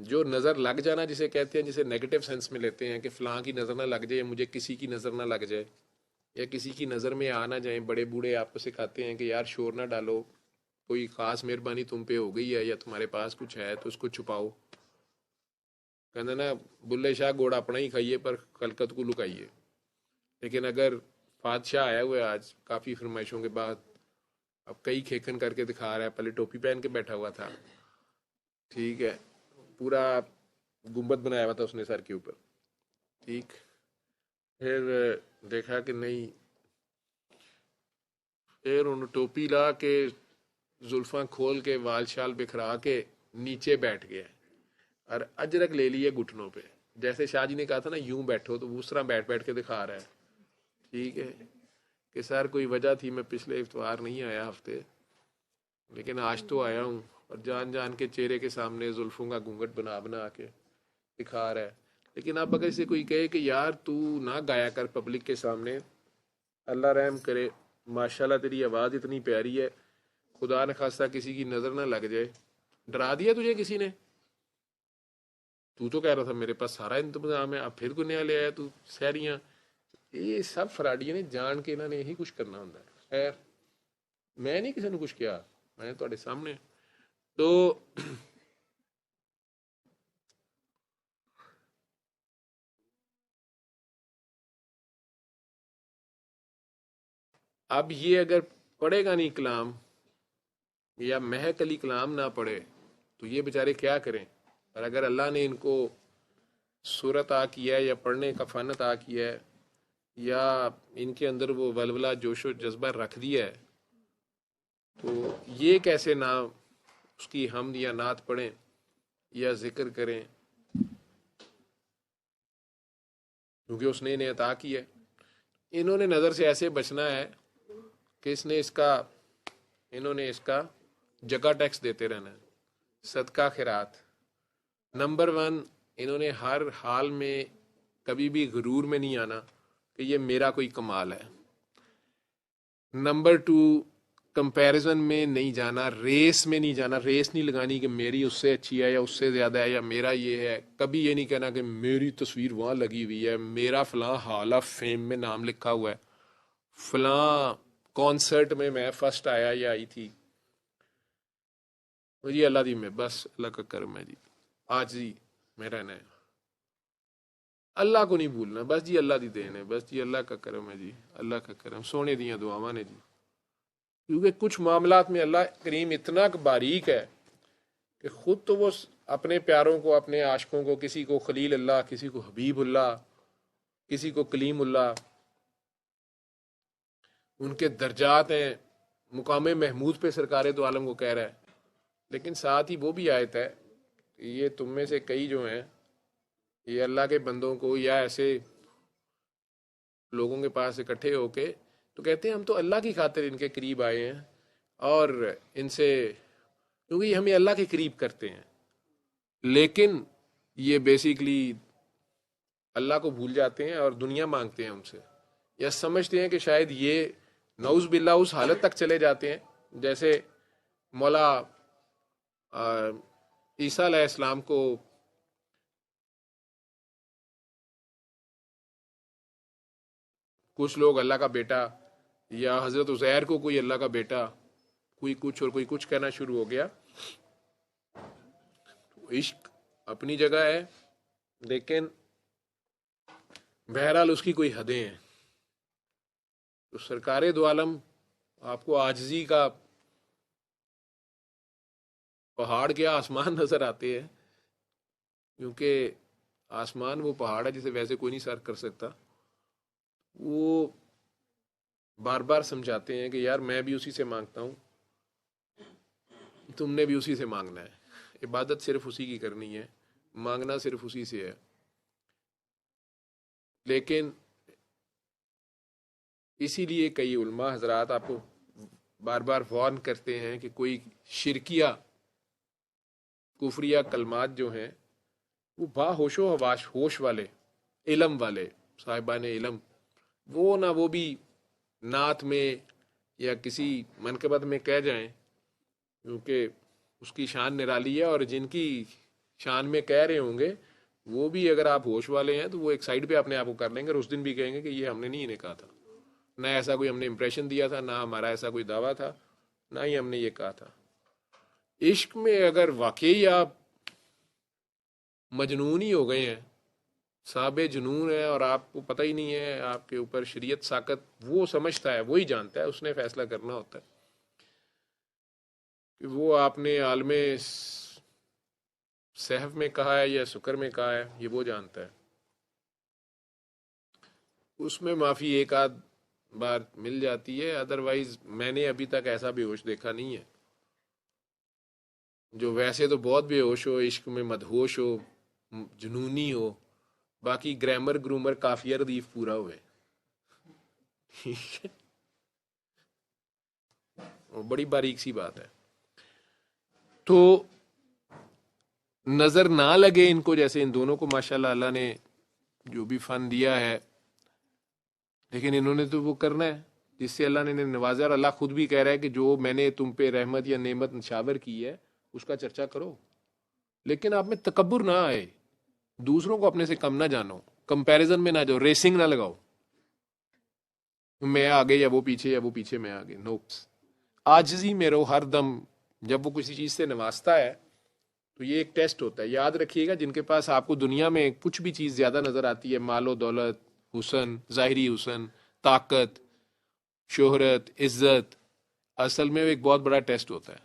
جو نظر لگ جانا جسے کہتے ہیں، جسے نیگیٹو سینس میں لیتے ہیں کہ فلاں کی نظر نہ لگ جائے، مجھے کسی کی نظر نہ لگ جائے، یا کسی کی نظر میں آ نہ جائیں. بڑے بوڑھے آپ کو سکھاتے ہیں کہ یار شور نہ ڈالو، کوئی خاص مہربانی تم پہ ہو گئی ہے یا تمہارے پاس کچھ ہے تو اس کو چھپاؤ. کہنا نا بلے شاہ گوڑ اپنا ہی کھائیے پر خلقت کو لکائیے. لیکن اگر بادشاہ آیا ہوا ہے آج کافی فرمائشوں کے بعد، اب کئی کھیکن کر کے دکھا رہا ہے، پہلے ٹوپی پہن کے بیٹھا ہوا تھا، ٹھیک ہے، پورا گنبد بنایا ہوا تھا اس نے سر کے اوپر، ٹھیک. پھر دیکھا کہ نہیں، پھر ان ٹوپی لا کے زلفاں کھول کے وال شال بکھرا کے نیچے بیٹھ گیا اور اجرک لے لیے گھٹنوں پہ. جیسے شاہ جی نے کہا تھا نا یوں بیٹھو، تو اس طرح بیٹھ بیٹھ کے دکھا رہا ہے، ٹھیک ہے، کہ سر کوئی وجہ تھی میں پچھلے اتوار نہیں آیا ہفتے، لیکن آج تو آیا ہوں. اور جان جان کے چہرے کے سامنے زلفوں کا گھونگھٹ بنا بنا کے دکھا رہا ہے. لیکن اب اگر اسے کوئی کہے کہ یار تو نہ گایا کر پبلک کے سامنے، اللہ رحم کرے، ماشاءاللہ تیری آواز اتنی پیاری ہے، خدا نخواستہ کسی کی نظر نہ لگ جائے، ڈرا دیا تجھے کسی نے؟ تو کہہ رہا تھا میرے پاس سارا انتظام ہے، اب پھر کو نیا لے آیا تو سیریاں. یہ سب فراڈیاں نے جان کے انہوں نے یہی کچھ کرنا ہوتا ہے. خیر میں نہیں کسی نے کچھ کیا، میں نے تھوڑے سامنے. تو اب یہ اگر پڑھے گا نہیں کلام، یا محک علی کلام نہ پڑھے تو یہ بیچارے کیا کریں؟ اور اگر اللہ نے ان کو صورت عطا کیا ہے یا پڑھنے کا فن عطا کیا ہے، یا ان کے اندر وہ ولولہ جوش و جذبہ رکھ دیا ہے، تو یہ کیسے نہ اس کی حمد یا نعت پڑھیں یا ذکر کریں، کیونکہ اس نے انہیں عطا کیا ہے. انہوں نے نظر سے ایسے بچنا ہے کہ انہوں نے اس کا جگہ ٹیکس دیتے رہنا ہے. صدقہ خیرات نمبر 1، انہوں نے ہر حال میں کبھی بھی غرور میں نہیں آنا کہ یہ میرا کوئی کمال ہے. نمبر 2، کمپیریزن میں نہیں جانا، ریس میں نہیں جانا، ریس نہیں لگانی کہ میری اس سے اچھی ہے یا اس سے زیادہ ہے یا میرا یہ ہے. کبھی یہ نہیں کہنا کہ میری تصویر وہاں لگی ہوئی ہے، میرا فلاں ہال آف فیم میں نام لکھا ہوا ہے، فلاں کانسرٹ میں میں فرسٹ آیا یا آئی تھی. جی اللہ دی میں بس اللہ کا کرم ہے جی، آج جی میں رہنا ہے، اللہ کو نہیں بھولنا، بس جی اللہ دی دین ہے، بس جی اللہ کا کرم ہے جی، اللہ کا کرم، سونے دیاں دعاواں نے جی. کیونکہ کچھ معاملات میں اللہ کریم اتنا باریک ہے کہ خود تو وہ اپنے پیاروں کو، اپنے عاشقوں کو، کسی کو خلیل اللہ، کسی کو حبیب اللہ، کسی کو کلیم اللہ، ان کے درجات ہیں، مقام محمود پہ سرکار دو عالم کو کہہ رہا ہے. لیکن ساتھ ہی وہ بھی آیت ہے کہ یہ تم میں سے کئی جو ہیں یہ اللہ کے بندوں کو یا ایسے لوگوں کے پاس اکٹھے ہو کے تو کہتے ہیں ہم تو اللہ کی خاطر ان کے قریب آئے ہیں، اور ان سے کیونکہ یہ ہمیں اللہ کے قریب کرتے ہیں. لیکن یہ بیسیکلی اللہ کو بھول جاتے ہیں اور دنیا مانگتے ہیں ان سے، یا سمجھتے ہیں کہ شاید یہ نعوذ باللہ اس حالت تک چلے جاتے ہیں جیسے مولا عیسیٰ علیہ السلام کو کچھ لوگ اللہ کا بیٹا، یا حضرت عزیر کو کوئی اللہ کا بیٹا، کوئی کچھ اور کوئی کچھ کہنا شروع ہو گیا. عشق اپنی جگہ ہے، لیکن بہرحال اس کی کوئی حدیں ہیں. تو سرکار دو عالم آپ کو عاجزی کا پہاڑ کیا آسمان نظر آتے ہیں، کیونکہ آسمان وہ پہاڑ ہے جسے ویسے کوئی نہیں سر کر سکتا. وہ بار بار سمجھاتے ہیں کہ یار میں بھی اسی سے مانگتا ہوں، تم نے بھی اسی سے مانگنا ہے، عبادت صرف اسی کی کرنی ہے، مانگنا صرف اسی سے ہے. لیکن اسی لیے کئی علماء حضرات آپ کو بار بار وارن کرتے ہیں کہ کوئی شرکیہ کفریہ کلمات جو ہیں وہ با ہوش و حواش، ہوش والے، علم والے صاحبان علم، وہ نہ وہ بھی نعت میں یا کسی منقبت میں کہہ جائیں، کیونکہ اس کی شان نرالی ہے، اور جن کی شان میں کہہ رہے ہوں گے، وہ بھی اگر آپ ہوش والے ہیں تو وہ ایک سائڈ پہ اپنے آپ کو کر لیں گے اور اس دن بھی کہیں گے کہ یہ ہم نے نہیں انہیں کہا تھا، نہ ایسا کوئی ہم نے امپریشن دیا تھا، نہ ہمارا ایسا کوئی دعویٰ تھا، نہ ہی ہم نے یہ کہا تھا۔ عشق میں اگر واقعی آپ مجنون ہی ہو گئے ہیں، صاحب جنون ہے، اور آپ کو پتہ ہی نہیں ہے آپ کے اوپر شریعت ساقط، وہ سمجھتا ہے، وہی جانتا ہے، اس نے فیصلہ کرنا ہوتا ہے کہ وہ آپ نے عالم صحف میں کہا ہے یا سکر میں کہا ہے، یہ وہ جانتا ہے۔ اس میں معافی ایک آدھ بار مل جاتی ہے، ادروائز میں نے ابھی تک ایسا بے ہوش دیکھا نہیں ہے جو ویسے تو بہت بے ہوش ہو، عشق میں مدہوش ہو، جنونی ہو، باقی گرامر گرومر کافیہ ردیف پورا ہوئے، ٹھیک ہے، وہ بڑی باریک سی بات ہے۔ تو نظر نہ لگے ان کو، جیسے ان دونوں کو ماشاءاللہ اللہ نے جو بھی فن دیا ہے، لیکن انہوں نے تو وہ کرنا ہے جس سے اللہ نے انہیں نوازا، اور اللہ خود بھی کہہ رہا ہے کہ جو میں نے تم پہ رحمت یا نعمت نشاور کی ہے اس کا چرچا کرو، لیکن آپ میں تکبر نہ آئے، دوسروں کو اپنے سے کم نہ جانو، کمپیریزن میں نہ جاؤ، ریسنگ نہ لگاؤ، میں آگے یا وہ پیچھے یا وہ پیچھے میں آگے، نو، عاجزی میں رہو ہر دم۔ جب وہ کسی چیز سے نوازتا ہے تو یہ ایک ٹیسٹ ہوتا ہے، یاد رکھیے گا، جن کے پاس آپ کو دنیا میں کچھ بھی چیز زیادہ نظر آتی ہے، مال و دولت، حسن، ظاہری حسن، طاقت، شہرت، عزت، اصل میں وہ ایک بہت بڑا ٹیسٹ ہوتا ہے۔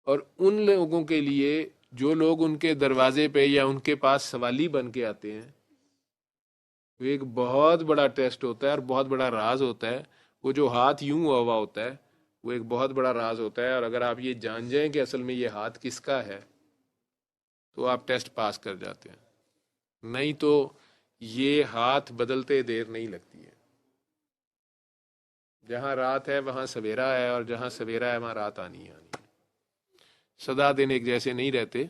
اور ان لوگوں کے لیے جو لوگ ان کے دروازے پہ یا ان کے پاس سوالی بن کے آتے ہیں، وہ ایک بہت بڑا ٹیسٹ ہوتا ہے اور بہت بڑا راز ہوتا ہے۔ وہ جو ہاتھ یوں ہوا ہوا ہوتا ہے وہ ایک بہت بڑا راز ہوتا ہے، اور اگر آپ یہ جان جائیں کہ اصل میں یہ ہاتھ کس کا ہے تو آپ ٹیسٹ پاس کر جاتے ہیں، نہیں تو یہ ہاتھ بدلتے دیر نہیں لگتی ہے۔ جہاں رات ہے وہاں سویرا ہے، اور جہاں سویرا ہے وہاں رات آنی ہے۔ سدا دن ایک جیسے نہیں رہتے،